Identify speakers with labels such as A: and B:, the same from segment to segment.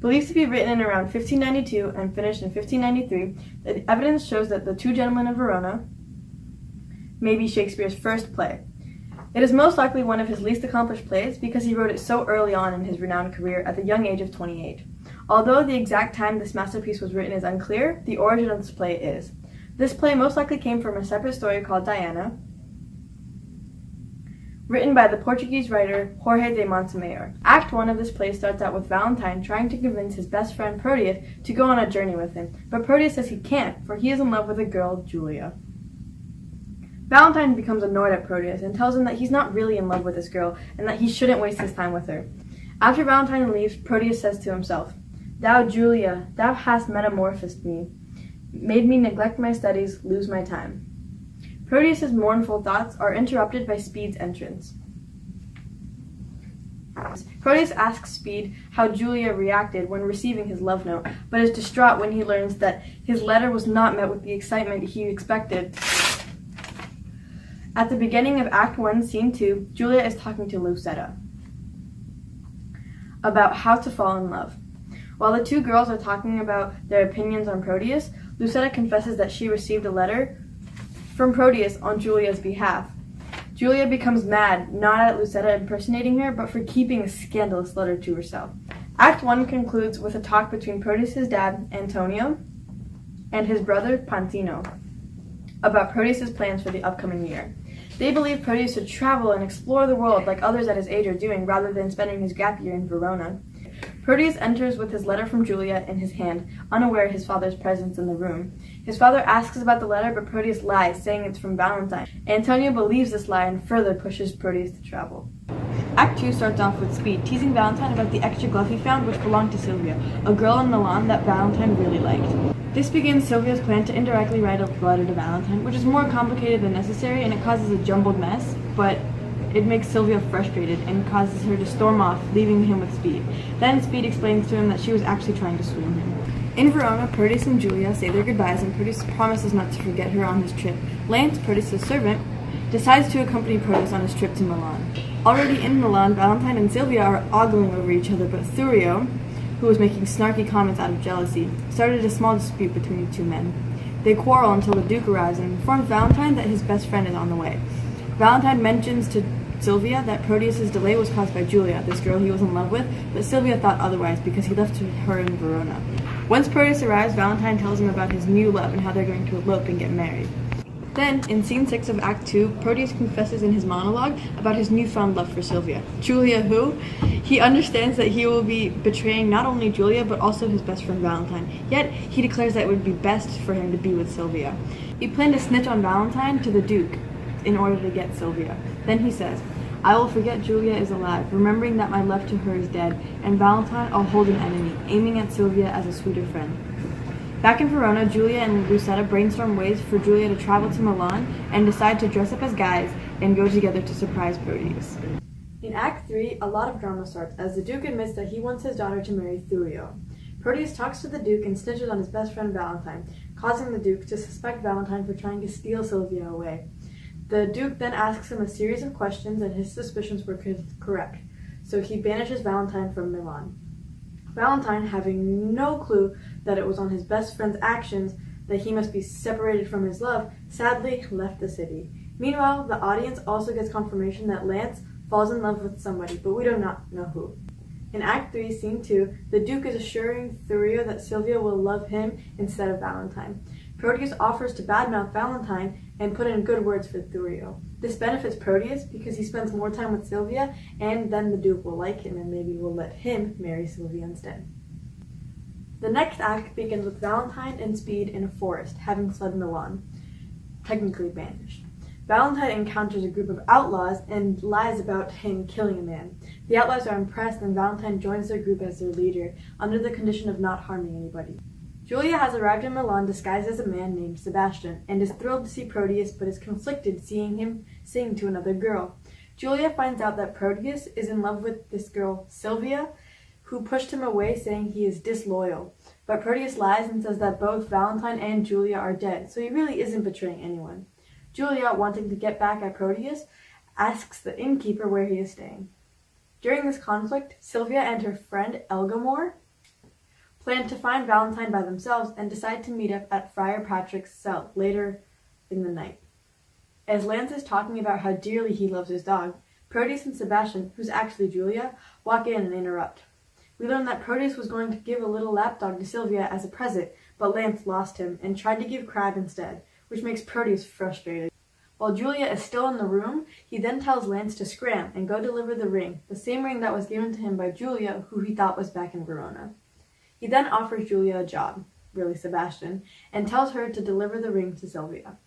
A: Believed to be written in around 1592 and finished in 1593, the evidence shows that The Two Gentlemen of Verona may be Shakespeare's first play. It is most likely one of his least accomplished plays because he wrote it so early on in his renowned career at the young age of 28. Although the exact time this masterpiece was written is unclear, the origin of this play is. This play most likely came from a separate story called Diana, written by the Portuguese writer Jorge de Montemayor. Act 1 of this play starts out with Valentine trying to convince his best friend Proteus to go on a journey with him, but Proteus says he can't, for he is in love with a girl, Julia. Valentine becomes annoyed at Proteus and tells him that he's not really in love with this girl and that he shouldn't waste his time with her. After Valentine leaves, Proteus says to himself, "Thou, Julia, thou hast metamorphosed me, made me neglect my studies, lose my time." Proteus's mournful thoughts are interrupted by Speed's entrance. Proteus asks Speed how Julia reacted when receiving his love note, but is distraught when he learns that his letter was not met with the excitement he expected. At the beginning of Act 1, Scene 2, Julia is talking to Lucetta about how to fall in love. While the two girls are talking about their opinions on Proteus, Lucetta confesses that she received a letter from Proteus on Julia's behalf. Julia becomes mad, not at Lucetta impersonating her, but for keeping a scandalous letter to herself. Act 1 concludes with a talk between Proteus's dad, Antonio, and his brother, Pantino, about Proteus's plans for the upcoming year. They believe Proteus should travel and explore the world like others at his age are doing, rather than spending his gap year in Verona. Proteus enters with his letter from Julia in his hand, unaware of his father's presence in the room. His father asks about the letter, but Proteus lies, saying it's from Valentine. Antonio believes this lie and further pushes Proteus to travel. Act 2 starts off with Speed teasing Valentine about the extra glove he found, which belonged to Sylvia, a girl in Milan that Valentine really liked. This begins Sylvia's plan to indirectly write a letter to Valentine, which is more complicated than necessary, and it causes a jumbled mess, but it makes Sylvia frustrated and causes her to storm off, leaving him with Speed. Then Speed explains to him that she was actually trying to swoon him. In Verona, Proteus and Julia say their goodbyes, and Proteus promises not to forget her on his trip. Lance, Proteus' servant, decides to accompany Proteus on his trip to Milan. Already in Milan, Valentine and Sylvia are ogling over each other, but Thurio, who was making snarky comments out of jealousy, started a small dispute between the two men. They quarrel until the Duke arrives and informs Valentine that his best friend is on the way. Valentine mentions to Sylvia that Proteus's delay was caused by Julia, this girl he was in love with, but Sylvia thought otherwise because he left her in Verona. Once Proteus arrives, Valentine tells him about his new love and how they're going to elope and get married. Then, in Scene 6 of Act 2, Proteus confesses in his monologue about his newfound love for Sylvia. Julia who? He understands that he will be betraying not only Julia, but also his best friend Valentine. Yet, he declares that it would be best for him to be with Sylvia. He planned to snitch on Valentine to the Duke in order to get Sylvia. Then he says, "I will forget Julia is alive, remembering that my love to her is dead, and Valentine I'll hold an enemy, aiming at Sylvia as a sweeter friend." Back in Verona, Julia and Lucetta brainstorm ways for Julia to travel to Milan and decide to dress up as guys and go together to surprise Proteus. In Act 3, a lot of drama starts as the Duke admits that he wants his daughter to marry Thurio. Proteus talks to the Duke and snitches on his best friend Valentine, causing the Duke to suspect Valentine for trying to steal Sylvia away. The Duke then asks him a series of questions and his suspicions were correct, so he banishes Valentine from Milan. Valentine, having no clue that it was on his best friend's actions that he must be separated from his love, sadly left the city. Meanwhile, the audience also gets confirmation that Lance falls in love with somebody, but we do not know who. In Act 3, Scene 2, the Duke is assuring Thurio that Sylvia will love him instead of Valentine. Proteus offers to badmouth Valentine and put in good words for Thurio. This benefits Proteus because he spends more time with Sylvia, and then the Duke will like him and maybe will let him marry Sylvia instead. The next act begins with Valentine and Speed in a forest, having fled Milan, technically banished. Valentine encounters a group of outlaws and lies about him killing a man. The outlaws are impressed and Valentine joins their group as their leader, under the condition of not harming anybody. Julia has arrived in Milan disguised as a man named Sebastian, and is thrilled to see Proteus, but is conflicted seeing him sing to another girl. Julia finds out that Proteus is in love with this girl, Sylvia, who pushed him away saying he is disloyal. But Proteus lies and says that both Valentine and Julia are dead, so he really isn't betraying anyone. Julia, wanting to get back at Proteus, asks the innkeeper where he is staying. During this conflict, Sylvia and her friend Elgamore plan to find Valentine by themselves and decide to meet up at Friar Patrick's cell later in the night. As Lance is talking about how dearly he loves his dog, Proteus and Sebastian, who's actually Julia, walk in and interrupt. We learn that Proteus was going to give a little lapdog to Sylvia as a present, but Lance lost him and tried to give Crab instead, which makes Proteus frustrated. While Julia is still in the room, he then tells Lance to scram and go deliver the ring, the same ring that was given to him by Julia, who he thought was back in Verona. He then offers Julia a job, really Sebastian, and tells her to deliver the ring to Sylvia.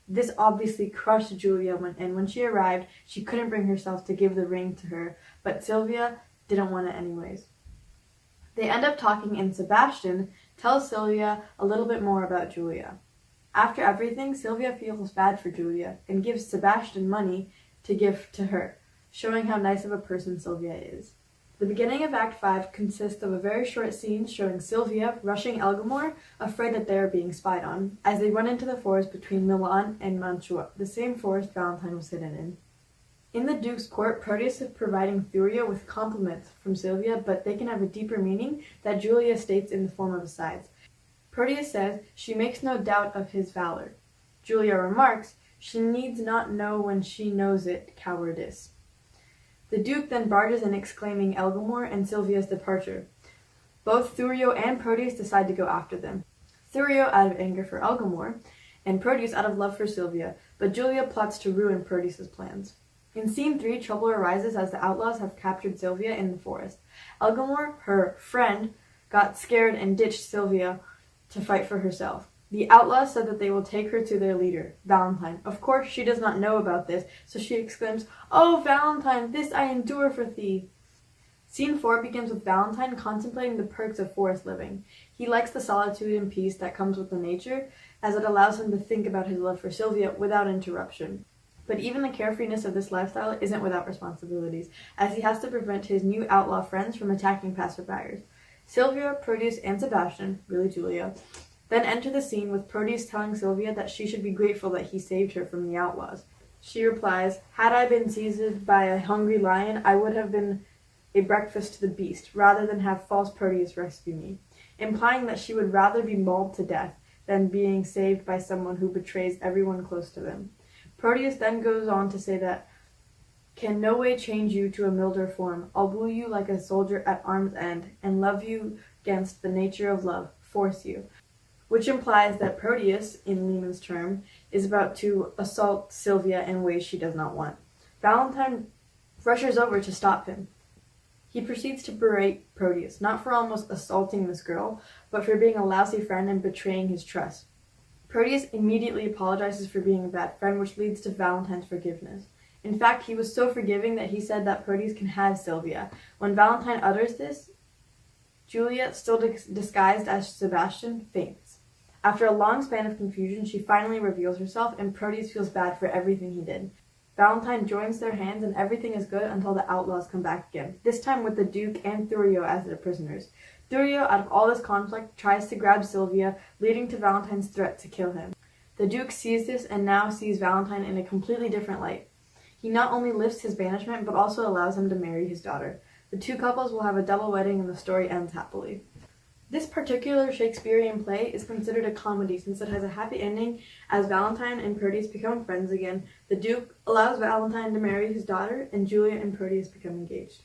A: This obviously crushed Julia, and when she arrived, she couldn't bring herself to give the ring to her, but Sylvia didn't want it anyways. They end up talking, and Sebastian tells Sylvia a little bit more about Julia. After everything, Sylvia feels bad for Julia and gives Sebastian money to give to her, showing how nice of a person Sylvia is. The beginning of Act 5 consists of a very short scene showing Sylvia rushing Elgamore, afraid that they are being spied on, as they run into the forest between Milan and Mantua, the same forest Valentine was hidden in. In the Duke's court, Proteus is providing Thurio with compliments from Sylvia, but they can have a deeper meaning that Julia states in the form of asides. Proteus says she makes no doubt of his valor. Julia remarks, she needs not know when she knows it, cowardice. The Duke then barges in exclaiming Elgamore and Sylvia's departure. Both Thurio and Proteus decide to go after them. Thurio out of anger for Elgamore, and Proteus out of love for Sylvia, but Julia plots to ruin Proteus's plans. In Scene 3, trouble arises as the outlaws have captured Sylvia in the forest. Elgamore, her friend, got scared and ditched Sylvia to fight for herself. The outlaws said that they will take her to their leader, Valentine. Of course, she does not know about this, so she exclaims, "Oh, Valentine, this I endure for thee." Scene 4 begins with Valentine contemplating the perks of forest living. He likes the solitude and peace that comes with the nature, as it allows him to think about his love for Sylvia without interruption. But even the carefreeness of this lifestyle isn't without responsibilities, as he has to prevent his new outlaw friends from attacking passerbyers. Sylvia, Proteus, and Sebastian, really Julia, then enter the scene with Proteus telling Sylvia that she should be grateful that he saved her from the outlaws. She replies, "Had I been seized by a hungry lion, I would have been a breakfast to the beast, rather than have false Proteus rescue me," implying that she would rather be mauled to death than being saved by someone who betrays everyone close to them. Proteus then goes on to say that, "Can no way change you to a milder form. I'll woo you like a soldier at arm's end, and love you against the nature of love, force you," which implies that Proteus, in Lehman's term, is about to assault Sylvia in ways she does not want. Valentine rushes over to stop him. He proceeds to berate Proteus, not for almost assaulting this girl, but for being a lousy friend and betraying his trust. Proteus immediately apologizes for being a bad friend, which leads to Valentine's forgiveness. In fact, he was so forgiving that he said that Proteus can have Sylvia. When Valentine utters this, Julia, still disguised as Sebastian, faints. After a long span of confusion, she finally reveals herself, and Proteus feels bad for everything he did. Valentine joins their hands, and everything is good until the outlaws come back again, this time with the Duke and Thurio as their prisoners. Thurio, out of all this conflict, tries to grab Sylvia, leading to Valentine's threat to kill him. The Duke sees this and now sees Valentine in a completely different light. He not only lifts his banishment, but also allows him to marry his daughter. The two couples will have a double wedding and the story ends happily. This particular Shakespearean play is considered a comedy since it has a happy ending as Valentine and Proteus become friends again. The Duke allows Valentine to marry his daughter, and Julia and Proteus become engaged.